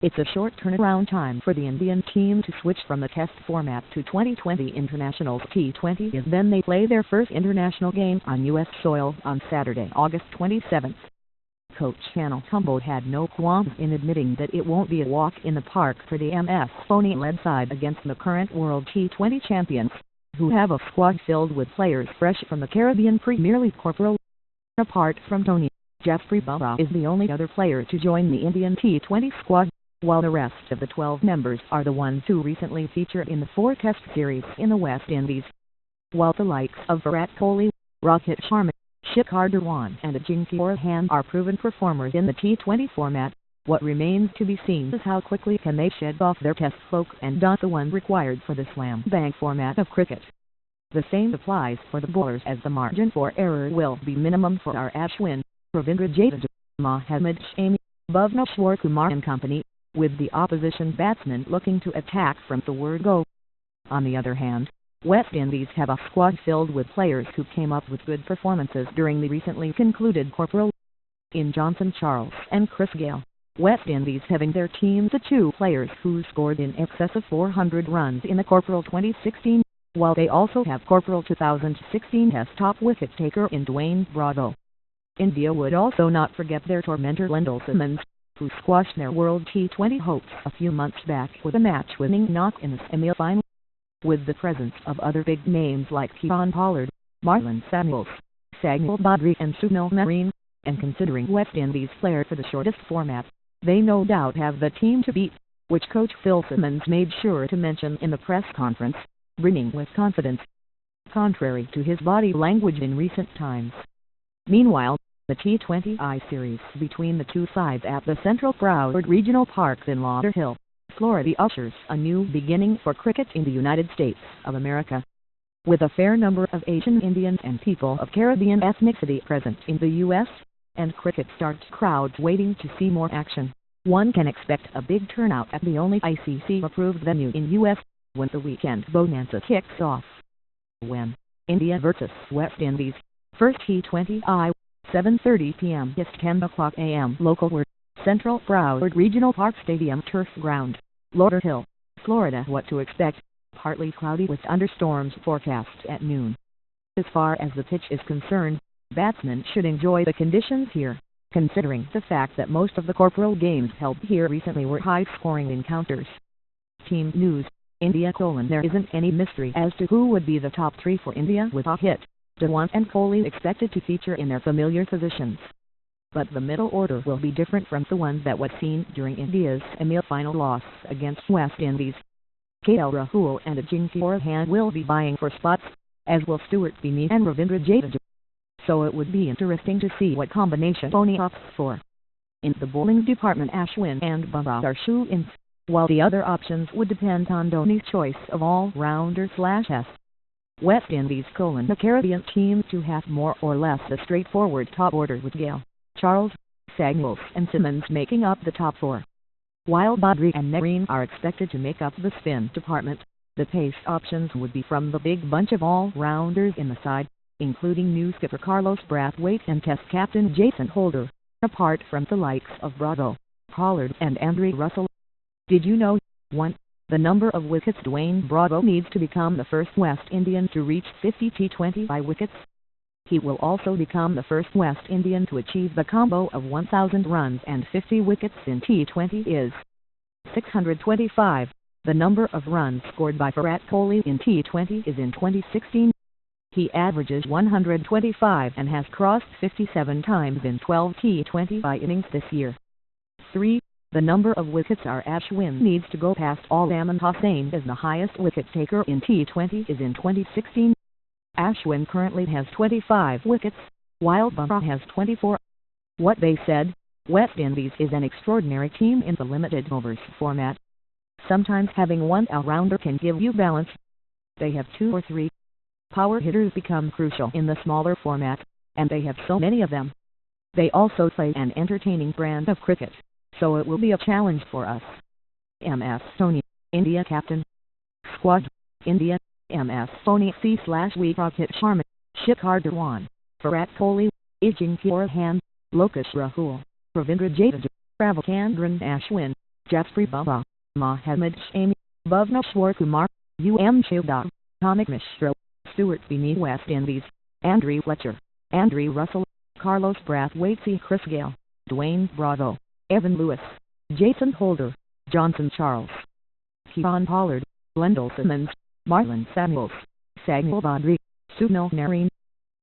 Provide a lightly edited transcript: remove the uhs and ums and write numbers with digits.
It's a short turnaround time for the Indian team to switch from the Test format to 2020 Internationals T20, and then they play their first international game on U.S. soil on Saturday, August 27th. Coach Chanel Humboldt had no qualms in admitting that it won't be a walk in the park for the MS Dhoni-led side against the current World T20 champions, who have a squad filled with players fresh from the Caribbean Premier League. Apart from Dhoni, Jeffrey Bumrah is the only other player to join the Indian T20 squad, while the rest of the 12 members are the ones who recently featured in the 4 Test series in the West Indies. While the likes of Virat Kohli, Rohit Sharma, Shikhar Dhawan and Ajinkya Rahane are proven performers in the T20 format, what remains to be seen is how quickly can they shed off their Test cloak and don the one required for the slam bang format of cricket. The same applies for the bowlers, as the margin for error will be minimum for R. Ashwin, Ravindra Jadeja, Mohammad Shami, Bhuvneshwar Kumar and company, with the opposition batsmen looking to attack from the word go. On the other hand, West Indies have a squad filled with players who came up with good performances during the recently concluded Corporal in Johnson Charles and Chris Gayle. West Indies having their team the 2 players who scored in excess of 400 runs in the Corporal 2016, while they also have Corporal 2016 Test top wicket taker in Dwayne Bravo. India would also not forget their tormentor Wendell Simmons, who squashed their World T20 hopes a few months back with a match-winning knock in the semi-final. With the presence of other big names like Kieron Pollard, Marlon Samuels, Sagnal Badri and Sunil Narine, and considering West Indies' flair for the shortest format, they no doubt have the team to beat, which coach Phil Simmons made sure to mention in the press conference, brimming with confidence, contrary to his body language in recent times. Meanwhile, the T20I series between the 2 sides at the Central Broward Regional Park in Lauderhill, Florida ushers a new beginning for cricket in the United States of America. With a fair number of Asian Indians and people of Caribbean ethnicity present in the U.S., and cricket-starved crowds waiting to see more action, one can expect a big turnout at the only ICC-approved venue in U.S. when the weekend bonanza kicks off. When India vs. West Indies, first T20I, 7:30 p.m. East 10 o'clock a.m. local word, Central Broward Regional Park Stadium Turf Ground, Lauderhill, Florida. What to expect? Partly cloudy with thunderstorms forecast at noon. As far as the pitch is concerned, batsmen should enjoy the conditions here, considering the fact that most of the Corporal games held here recently were high-scoring encounters. Team news: India: There isn't any mystery as to who would be the top 3 for India, with Rohit, Dhawan and Kohli expected to feature in their familiar positions. But the middle order will be different from the one that was seen during India's semi-final loss against West Indies. KL Rahul and Ajinkya Rahane will be vying for spots, as will Stuart Binnie and Ravindra Jadeja. So it would be interesting to see what combination Dhoni opts for. In the bowling department, Ashwin and Bumrah are shoe-ins, while the other options would depend on Dhoni's choice of all-rounder/S. West Indies: The Caribbean team to have more or less a straightforward top order with Gayle, Charles, Sagnals and Simmons making up the top 4. While Badri and Narine are expected to make up the spin department, the pace options would be from the big bunch of all-rounders in the side, including new skipper Carlos Brathwaite and Test captain Jason Holder, apart from the likes of Bravo, Pollard and Andre Russell. Did you know? 1. The number of wickets: Dwayne Bravo needs to become the first West Indian to reach 50 T20I wickets. He will also become the first West Indian to achieve the combo of 1,000 runs and 50 wickets in T20 is 625. The number of runs scored by Virat Kohli in T20 is in 2016. He averages 125 and has crossed 57 times in 12 T20I innings this year. 3. The number of wickets R. Ashwin needs to go past Imran Hossain as the highest wicket taker in T20 is in 2016. Ashwin currently has 25 wickets, while Bumrah has 24. What they said: West Indies is an extraordinary team in the limited overs format. Sometimes having one all-rounder can give you balance. They have 2 or 3. Power hitters become crucial in the smaller format, and they have so many of them. They also play an entertaining brand of cricket, so it will be a challenge for us. MS Dhoni, India captain. Squad: India, MS Dhoni C/V Rohit Sharma, Shikhar Dhawan, Virat Kohli, Ajinkya Rahane, Lokesh Rahul, Ravindra Jadeja, Ravichandran Ashwin, Jeffrey Bubba, Mohammed Shami, Bhavna Schwartzkumar, Childa, Tomik Mishra, Stuart Beanie West Indies, Andrew Fletcher, Andrew Russell, Carlos Brathwaite, Chris Gale, Dwayne Bravo, Evan Lewis, Jason Holder, Johnson Charles, Kieran Pollard, Wendell Simmons, Marlon Samuels, Samuel Vaudry, Sunil Narine,